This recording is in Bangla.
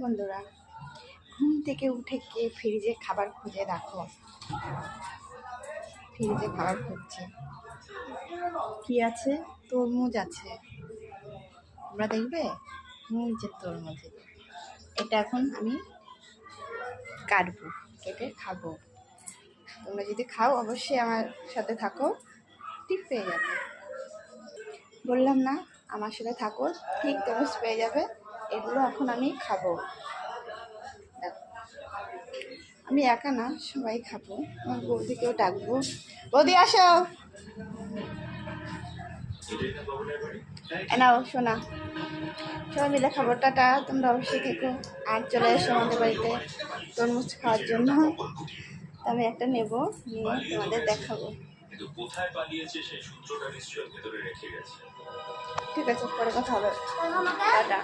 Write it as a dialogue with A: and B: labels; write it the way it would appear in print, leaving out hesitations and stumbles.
A: বন্ধুরা, ঘুম থেকে উঠে কে ফ্রিজে খাবার খুঁজে রাখো? ফ্রিজে খাবার খুঁজছে, কি আছে? তরমুজ আছে, তোমরা দেখবে যে তরমুজ, এটা এখন আমি কাটবো, কেটে খাবো। তোমরা যদি খাও অবশ্যই আমার সাথে থাকো, ঠিক পেয়ে যাবে। বললাম না, আমার সাথে থাকো, ঠিক তরমুজ পেয়ে যাবে। এগুলো এখন আমি খাবো। আমি একা না, সবাই খাবো। আমার বৌদিকেও ডাকবো, বৌদি আসো, নাও শোনা, সবাই মিলে খাবো। টাটা, তোমরা অবশ্যই থেকো আর চলে এসো আমাদের বাড়িতে তরমুজ খাওয়ার জন্য। আমি একটা নেব, নিয়ে তোমাদের দেখাবো। ঠিক আছে, পরে কথা হবে। টাটা।